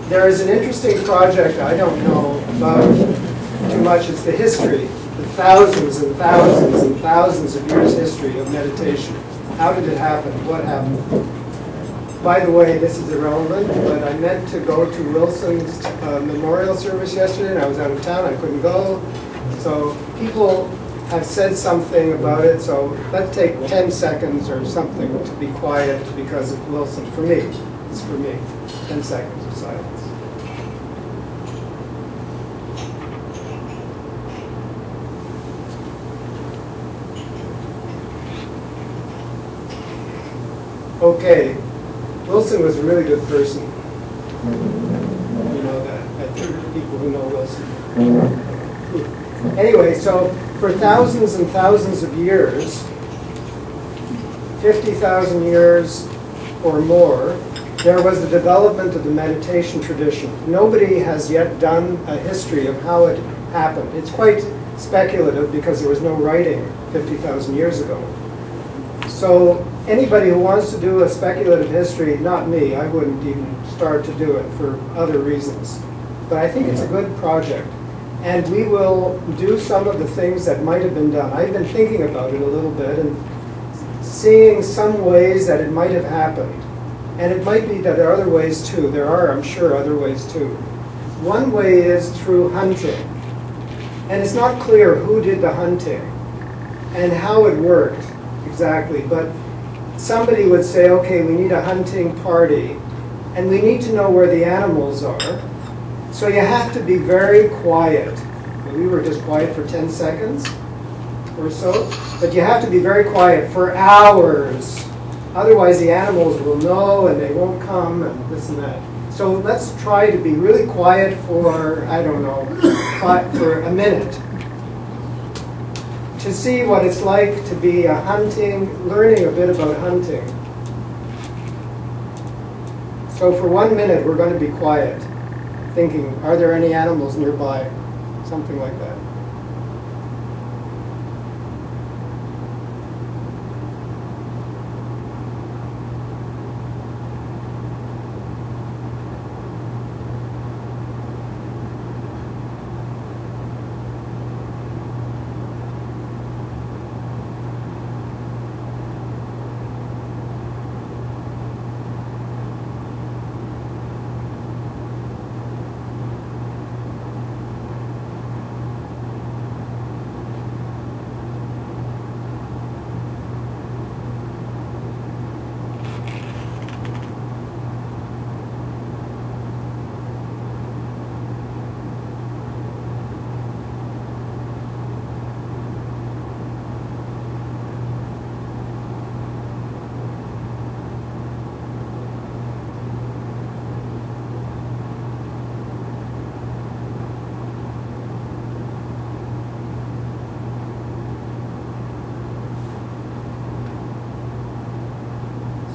There is an interesting project I don't know about too much. It's the history, the thousands and thousands and thousands of years history of meditation. How did it happen? What happened? By the way, this is irrelevant, but I meant to go to Wilson's memorial service yesterday, and I was out of town. I couldn't go. So people have said something about it, so let's take 10 seconds or something to be quiet because of Wilson. For me, it's for me. 10 seconds of silence. Okay, Wilson was a really good person. You know that. I think people who know Wilson. Anyway, so for thousands and thousands of years, 50,000 years or more, there was the development of the meditation tradition. Nobody has yet done a history of how it happened. It's quite speculative because there was no writing 50,000 years ago. So anybody who wants to do a speculative history, not me, I wouldn't even start to do it for other reasons. But I think it's a good project. And we will do some of the things that might have been done. I've been thinking about it a little bit and seeing some ways that it might have happened. And it might be that there are other ways too. There are, I'm sure, other ways too. One way is through hunting. And it's not clear who did the hunting and how it worked exactly. But somebody would say, okay, we need a hunting party, and we need to know where the animals are. So you have to be very quiet. We were just quiet for 10 seconds or so, but you have to be very quiet for hours. Otherwise the animals will know and they won't come and this and that. So let's try to be really quiet for, I don't know, for a minute. To see what it's like to be a learning a bit about hunting. So for 1 minute we're going to be quiet. Thinking, are there any animals nearby? Something like that.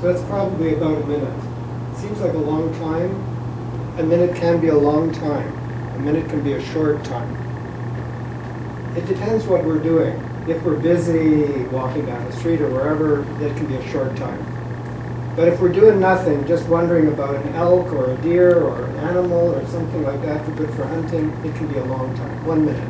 So that's probably about a minute. Seems like a long time. A minute can be a long time. A minute can be a short time. It depends what we're doing. If we're busy walking down the street or wherever, that can be a short time. But if we're doing nothing, just wondering about an elk or a deer or an animal or something like that, good for hunting, it can be a long time, 1 minute.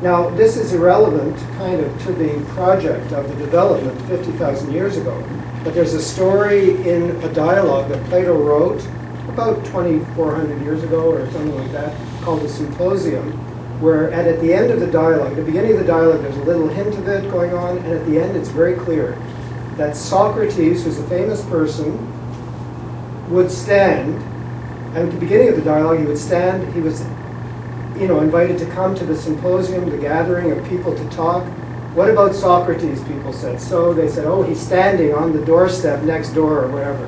Now, this is irrelevant, kind of, to the project of the development 50,000 years ago. But there's a story in a dialogue that Plato wrote about 2,400 years ago or something like that, called the Symposium, where at the end of the dialogue, the beginning of the dialogue, there's a little hint of it going on, and at the end it's very clear that Socrates, who's a famous person, would stand, and at the beginning of the dialogue he would stand, he was invited to come to the symposium, the gathering of people to talk. What about Socrates, people said. So they said, oh, he's standing on the doorstep next door or whatever.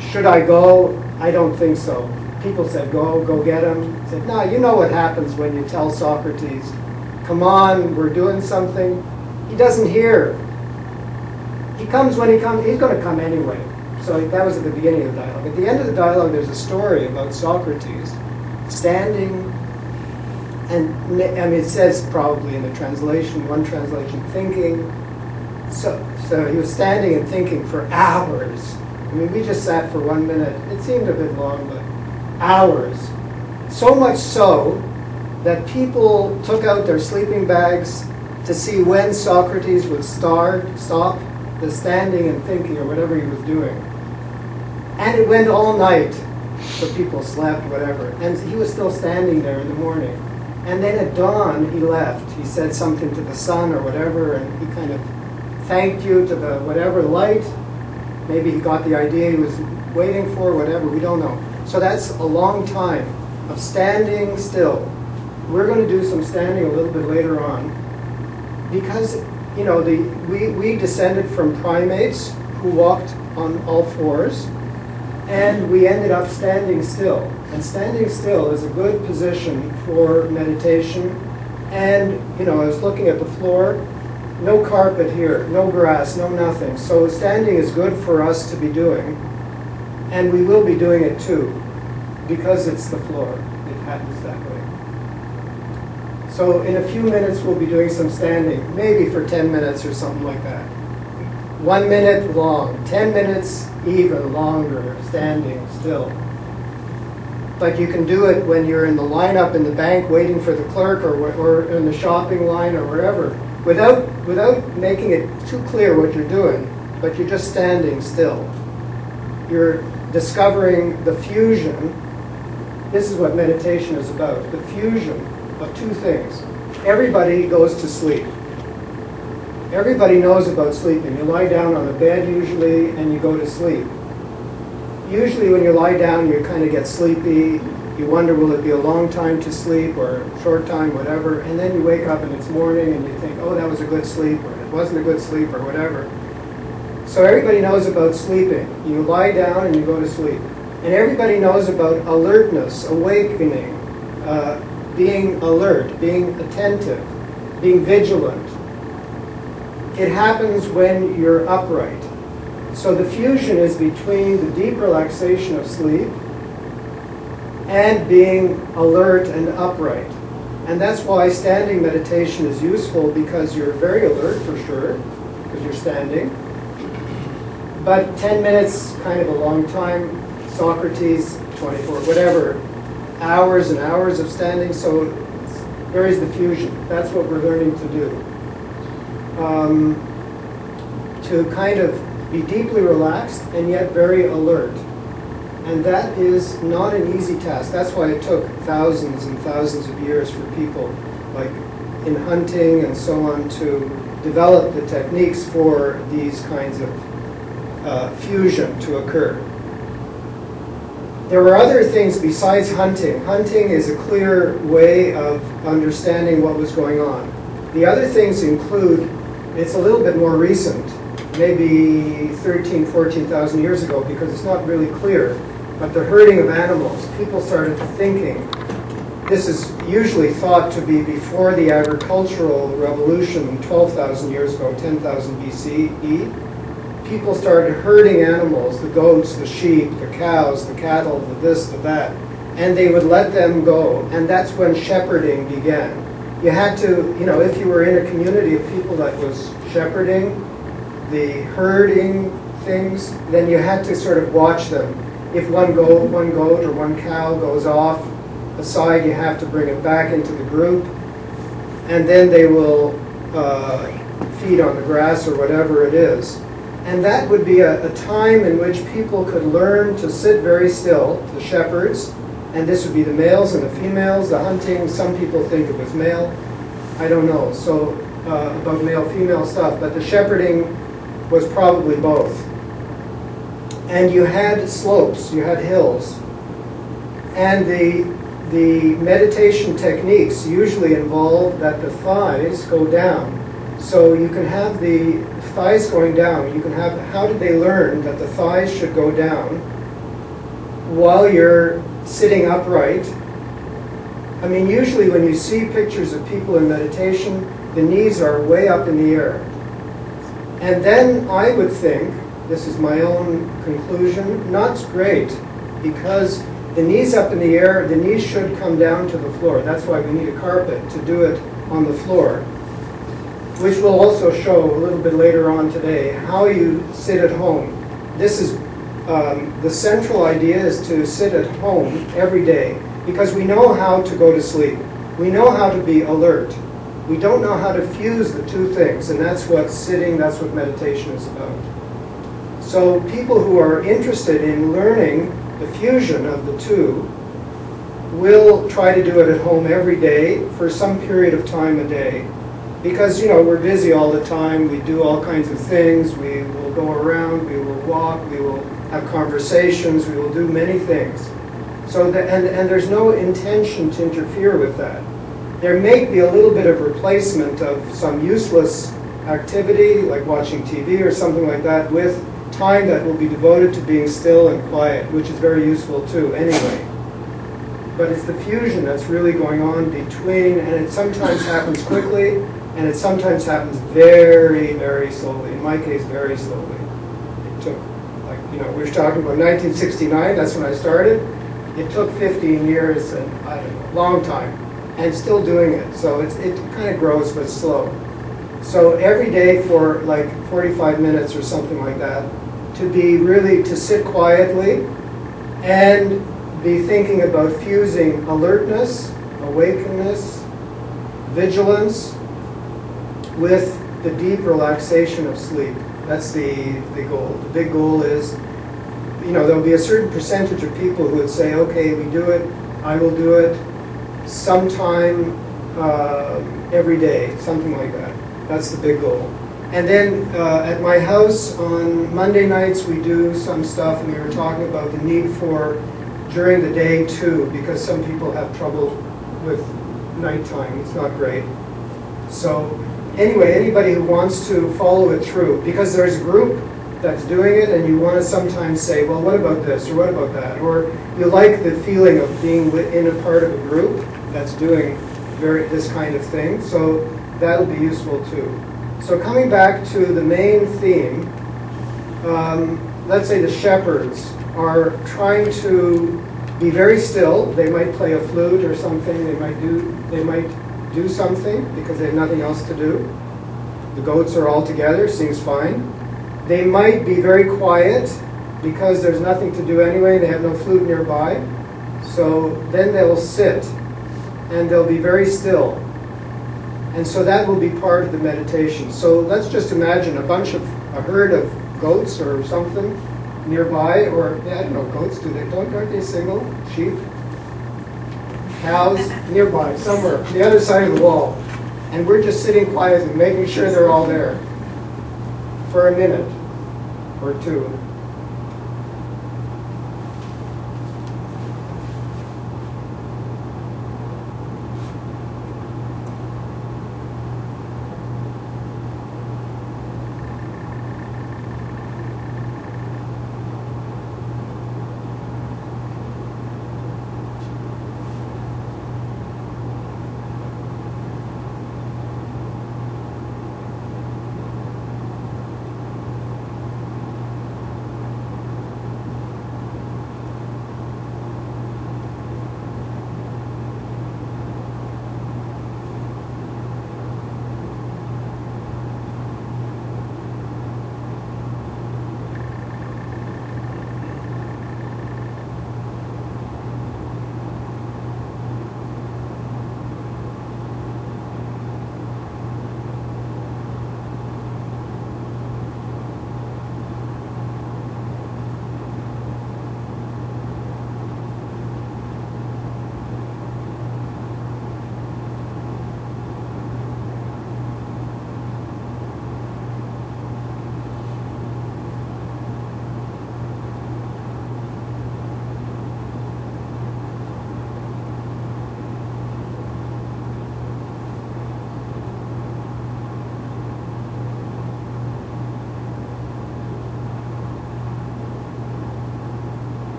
Should I go? I don't think so. People said, go get him. He said, no, you know what happens when you tell Socrates, come on, we're doing something. He doesn't hear. He comes when he comes, he's going to come anyway. So that was at the beginning of the dialogue. At the end of the dialogue, there's a story about Socrates standing. And I mean, it says probably in the translation, one translation, thinking, So he was standing and thinking for hours. I mean, we just sat for 1 minute. It seemed a bit long, but hours. So much so that people took out their sleeping bags to see when Socrates would stop the standing and thinking or whatever he was doing. And it went all night, so people slept, whatever. And he was still standing there in the morning. And then at dawn, he left. He said something to the sun or whatever, and he kind of thanked you to the whatever light. Maybe he got the idea he was waiting for, whatever, we don't know. So that's a long time of standing still. We're going to do some standing a little bit later on, because you know we descended from primates who walked on all fours, and we ended up standing still. And standing still is a good position for meditation. And you know, I was looking at the floor. No carpet here, no grass, no nothing. So standing is good for us to be doing. And we will be doing it too, because it's the floor. It happens that way. So in a few minutes we'll be doing some standing, maybe for 10 minutes or something like that. 1 minute long, 10 minutes even longer, standing still. But you can do it when you're in the lineup in the bank waiting for the clerk, or in the shopping line or wherever, without making it too clear what you're doing, but you're just standing still. You're discovering the fusion. This is what meditation is about, the fusion of two things. Everybody goes to sleep. Everybody knows about sleeping. You lie down on a bed usually and you go to sleep. Usually when you lie down you kind of get sleepy. You wonder, will it be a long time to sleep or a short time, whatever, and then you wake up and it's morning and you think, oh, that was a good sleep, or it wasn't a good sleep, or whatever. So everybody knows about sleeping. You lie down and you go to sleep. And everybody knows about alertness, awakening, being alert, being attentive, being vigilant. It happens when you're upright. So the fusion is between the deep relaxation of sleep and being alert and upright. And that's why standing meditation is useful, because you're very alert for sure, because you're standing. But 10 minutes, kind of a long time. Socrates, 24, whatever, hours and hours of standing. So where is the fusion? That's what we're learning to do. To kind of be deeply relaxed and yet very alert. And that is not an easy task. That's why it took thousands and thousands of years for people, like in hunting and so on, to develop the techniques for these kinds of fusion to occur. There were other things besides hunting. Hunting is a clear way of understanding what was going on. The other things include, it's a little bit more recent, maybe 13,000, 14,000 years ago, because it's not really clear, but the herding of animals. People started thinking, this is usually thought to be before the agricultural revolution 12,000 years ago, 10,000 BCE. People started herding animals, the goats, the sheep, the cows, the cattle, the this, the that, and they would let them go, and that's when shepherding began. You had to, you know, if you were in a community of people that was shepherding, the herding things, then you had to sort of watch them. If one goat or one cow goes off aside, you have to bring it back into the group, and then they will feed on the grass or whatever it is. And that would be a time in which people could learn to sit very still, the shepherds, and this would be the males and the females. The hunting, some people think it was male. I don't know, so about male-female stuff, but the shepherding was probably both. And you had slopes, you had hills. And the meditation techniques usually involve that the thighs go down. So you can have the thighs going down. You can have, how did they learn that the thighs should go down while you're sitting upright? I mean, usually when you see pictures of people in meditation, the knees are way up in the air. And then I would think, this is my own conclusion, not great, because the knees up in the air, the knees should come down to the floor. That's why we need a carpet to do it on the floor. which we'll also show a little bit later on today, how you sit at home. This is the central idea is to sit at home every day, because we know how to go to sleep. We know how to be alert. We don't know how to fuse the two things, and that's what sitting, that's what meditation is about. So people who are interested in learning the fusion of the two will try to do it at home every day for some period of time a day. Because, you know, we're busy all the time, we do all kinds of things, we will go around, we will walk, we will have conversations, we will do many things. So that, and there's no intention to interfere with that. There may be a little bit of replacement of some useless activity, like watching TV or something like that, with time that will be devoted to being still and quiet, which is very useful too, anyway. But it's the fusion that's really going on between, and it sometimes happens quickly, and it sometimes happens very, very slowly. In my case, very slowly. It took, like, you know, we were talking about 1969, that's when I started. It took 15 years, and I don't know, long time, and still doing it. So it kind of grows, but slow. So every day for like 45 minutes or something like that, to be really, to sit quietly and be thinking about fusing alertness, awakeness, vigilance with the deep relaxation of sleep. That's the goal. The big goal is, you know, there'll be a certain percentage of people who would say, okay, we do it, I will do it sometime every day, something like that. That's the big goal. And then at my house on Monday nights we do some stuff, and we were talking about the need for during the day too, because some people have trouble with nighttime. It's not great. So anyway, anybody who wants to follow it through, because there's a group that's doing it, and you want to sometimes say, well, what about this, or what about that? Or you like the feeling of being in a part of a group that's doing this kind of thing, so that'll be useful too. So coming back to the main theme, let's say the shepherds are trying to be very still. They might play a flute or something. They might do something because they have nothing else to do. The goats are all together, seems fine. They might be very quiet because there's nothing to do anyway. They have no flute nearby. So then they'll sit and they'll be very still. And so that will be part of the meditation. So let's just imagine a herd of goats or something nearby, or yeah, I don't know, goats, aren't they single? Sheep? Cows? Nearby, somewhere, the other side of the wall. And we're just sitting quietly, making sure they're all there for a minute or two.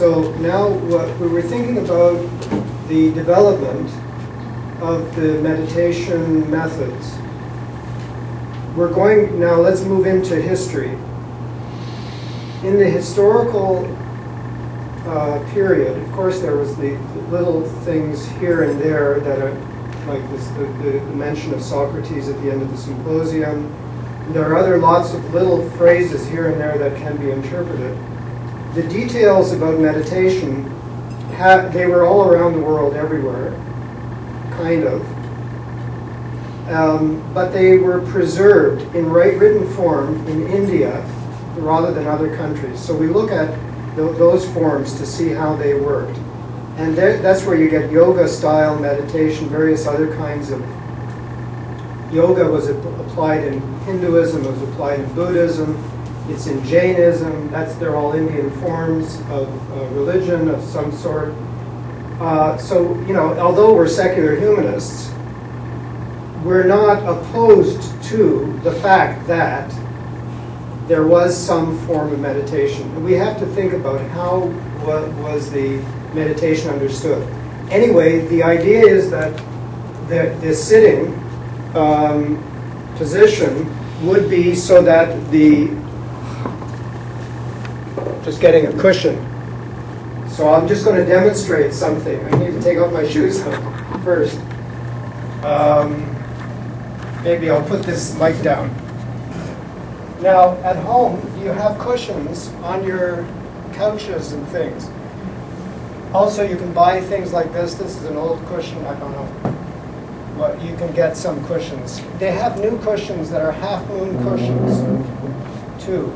So now we were thinking about the development of the meditation methods. We're going, now let's move into history. In the historical period, of course there was the little things here and there that are like this, the mention of Socrates at the end of the symposium. There are other lots of little phrases here and there that can be interpreted. The details about meditation, they were all around the world, everywhere, kind of. But they were preserved in written form in India rather than other countries. So we look at those forms to see how they worked. And that's where you get yoga-style meditation, various other kinds of... Yoga was applied in Hinduism, it was applied in Buddhism, it's in Jainism, they're all Indian forms of religion of some sort. So, you know, although we're secular humanists, we're not opposed to the fact that there was some form of meditation. And we have to think about how was the meditation understood. Anyway, the idea is that the sitting position would be so that just getting a cushion. So I'm just going to demonstrate something. I need to take off my shoes first. Maybe I'll put this mic down. Now, at home, you have cushions on your couches and things. Also, you can buy things like this. This is an old cushion. I don't know. Well, you can get some cushions. They have new cushions that are half-moon cushions, too.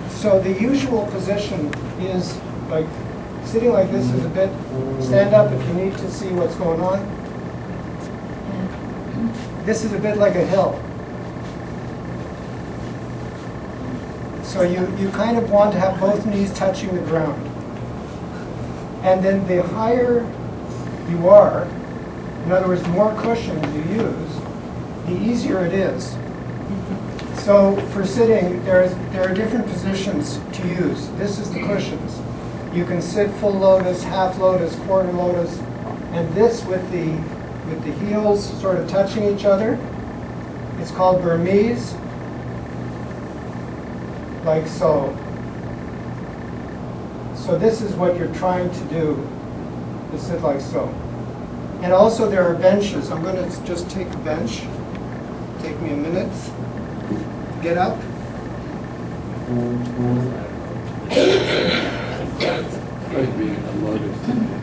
So the usual position is like sitting like this is a bit, stand up if you need to see what's going on. This is a bit like a hill. So you kind of want to have both knees touching the ground. And then the higher you are, in other words, the more cushions you use, the easier it is. So for sitting, there are different positions to use. This is the cushions. You can sit full lotus, half lotus, quarter lotus, and this with the heels sort of touching each other. It's called Burmese, like so. So this is what you're trying to do, to sit like so. And also there are benches. I'm going to just take a bench. Take me a minute. Get up.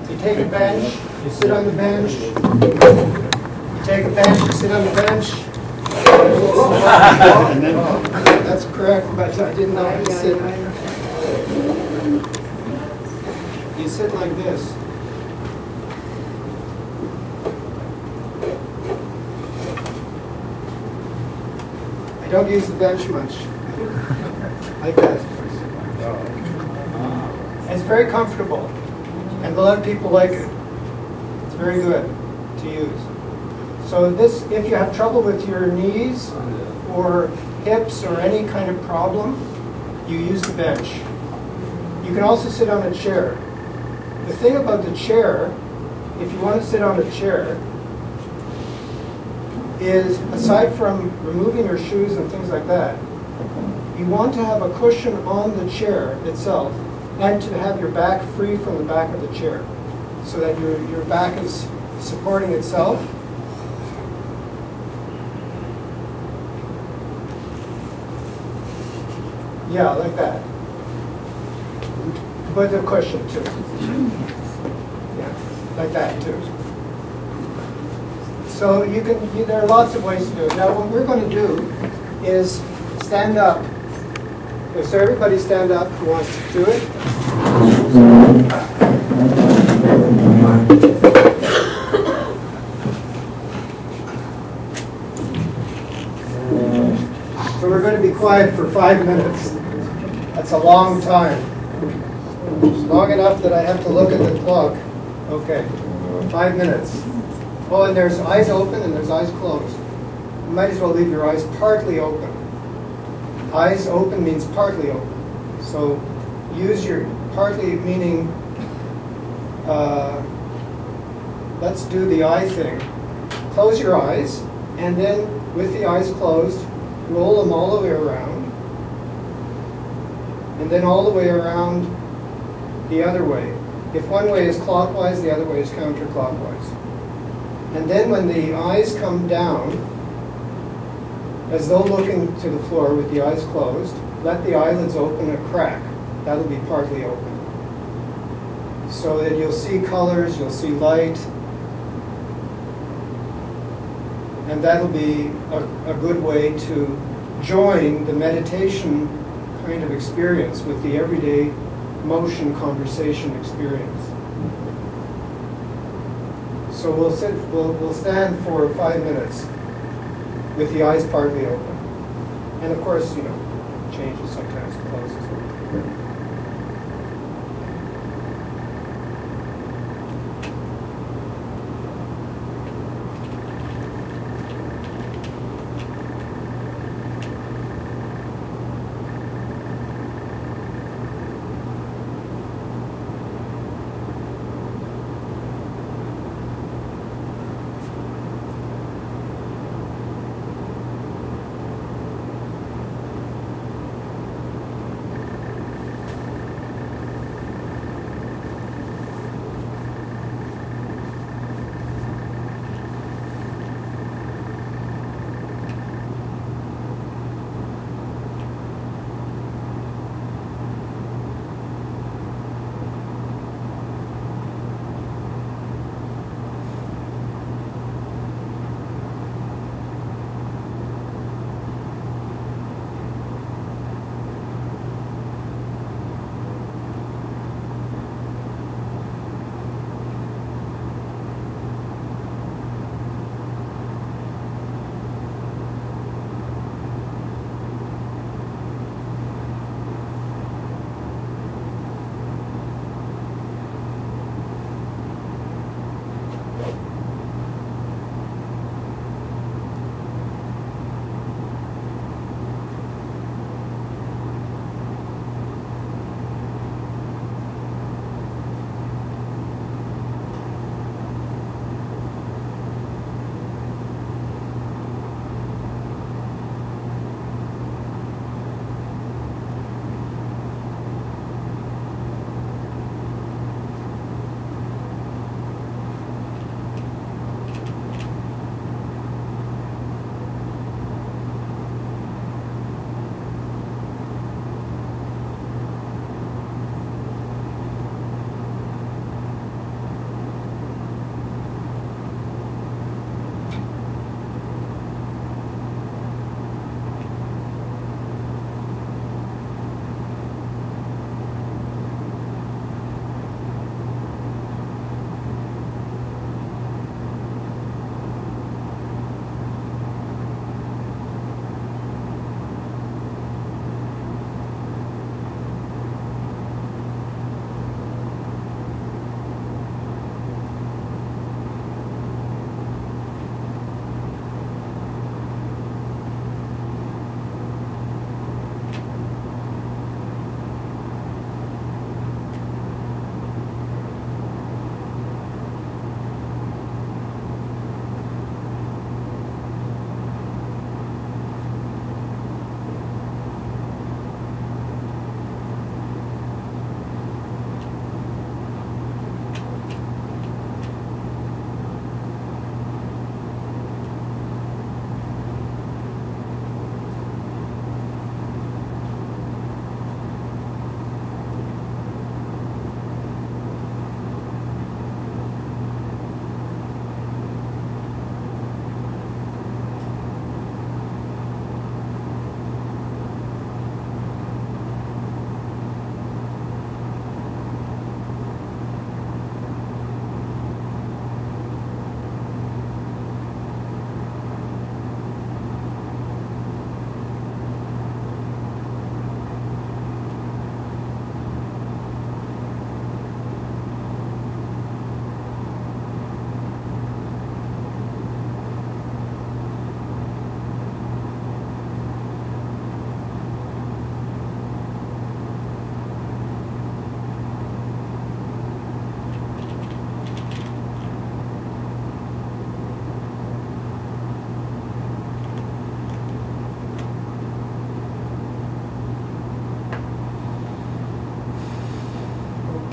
You take a bench, you sit on the bench. You take a bench, you sit on the bench. That's correct, but I didn't know how to sit. You sit like this. I don't use the bench much. Like that. It's very comfortable, and a lot of people like it. It's very good to use. So this, if you have trouble with your knees or hips or any kind of problem, you use the bench. You can also sit on a chair. The thing about the chair, if you want to sit on a chair, is aside from removing your shoes and things like that, you want to have a cushion on the chair itself and to have your back free from the back of the chair so that your back is supporting itself. Yeah, like that. With a cushion too. Yeah, like that too. So there are lots of ways to do it. Now what we're going to do is stand up. Okay, so everybody stand up who wants to do it. So we're going to be quiet for 5 minutes. That's a long time. It's long enough that I have to look at the clock. Okay, 5 minutes. Oh, and there's eyes open and there's eyes closed. You might as well leave your eyes partly open. Eyes open means partly open. So use your, partly meaning, let's do the eye thing. Close your eyes, and then with the eyes closed, roll them all the way around, and then all the way around the other way. If one way is clockwise, the other way is counterclockwise. And then when the eyes come down, as though looking to the floor with the eyes closed, let the eyelids open a crack. That'll be partly open. So that you'll see colors, you'll see light, and that'll be a good way to join the meditation kind of experience with the everyday motion conversation experience. So we'll stand for 5 minutes with the eyes partly open. And of course, changes sometimes, closes.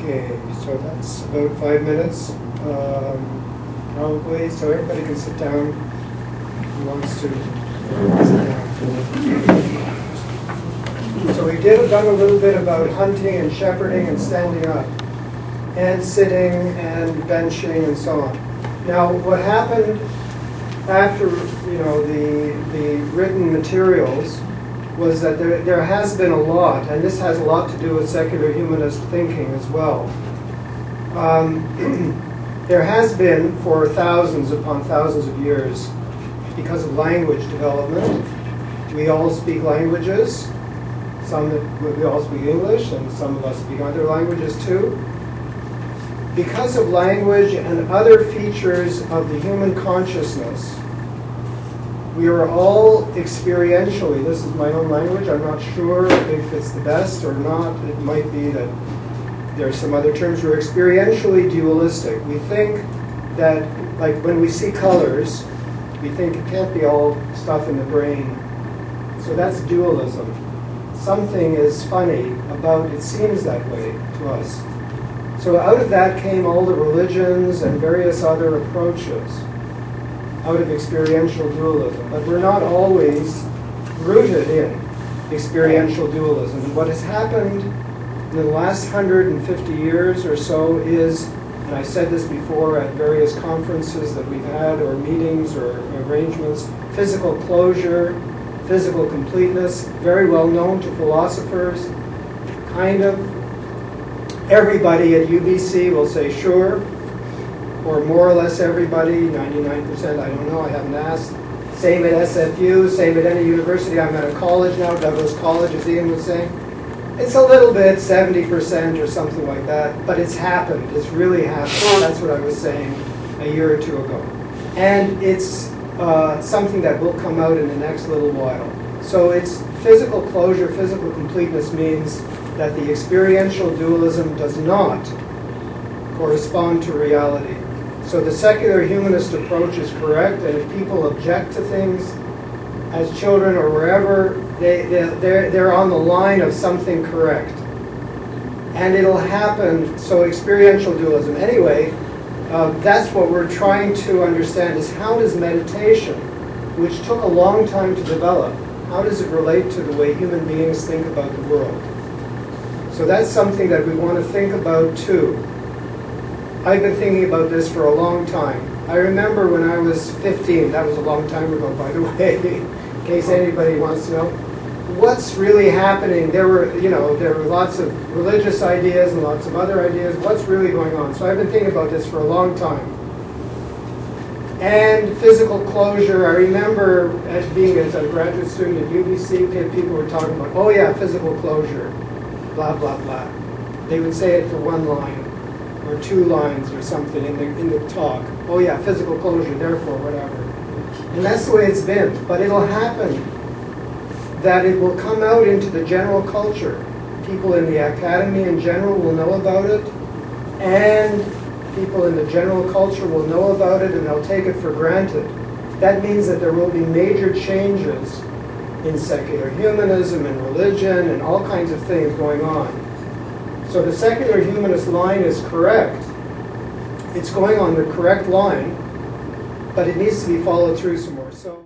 Okay, so that's about 5 minutes, probably, so everybody can sit down who wants to sit down. So we done a little bit about hunting and shepherding and standing up, and sitting and benching and so on. Now, what happened after the written materials was that there has been a lot, and this has a lot to do with secular humanist thinking as well. There has been, for thousands upon thousands of years, because of language development, we all speak languages. We all speak English, and some of us speak other languages too. Because of language and other features of the human consciousness, we are all experientially, this is my own language, I'm not sure if it's the best or not, it might be that there are some other terms, we're experientially dualistic. We think that, like when we see colors, we think it can't be all stuff in the brain. So that's dualism. Something is funny about it seems that way to us. So out of that came all the religions and various other approaches, out of experiential dualism. But we're not always rooted in experiential dualism. And what has happened in the last 150 years or so is, and I said this before at various conferences that we've had, or meetings or arrangements, physical closure, physical completeness, very well known to philosophers, kind of. Everybody at UBC will say sure, or more or less everybody, 99%, I don't know, I haven't asked. Same at SFU, same at any university. I'm at a college now, Douglas College, as Ian was saying. It's a little bit, 70% or something like that, but it's happened. It's really happened. That's what I was saying a year or two ago. And it's something that will come out in the next little while. So it's physical closure, physical completeness means that the experiential dualism does not correspond to reality. So the secular humanist approach is correct, and if people object to things as children or wherever, they're on the line of something correct. And it'll happen, so experiential dualism. Anyway, that's what we're trying to understand is how does meditation, which took a long time to develop, how does it relate to the way human beings think about the world? So that's something that we want to think about too. I've been thinking about this for a long time. I remember when I was 15, that was a long time ago by the way, in case anybody wants to know, what's really happening? There were lots of religious ideas and lots of other ideas. What's really going on? So I've been thinking about this for a long time. And physical closure, I remember as a graduate student at UBC, people were talking about, oh yeah, physical closure, blah, blah, blah. They would say it for one line or 2 lines or something in the talk. Oh yeah, physical closure, therefore, whatever. And that's the way it's been. But it'll happen that it will come out into the general culture. People in the academy in general will know about it, and people in the general culture will know about it, and they'll take it for granted. That means that there will be major changes in secular humanism and religion and all kinds of things going on. So the secular humanist line is correct. It's going on the correct line, but it needs to be followed through some more. So.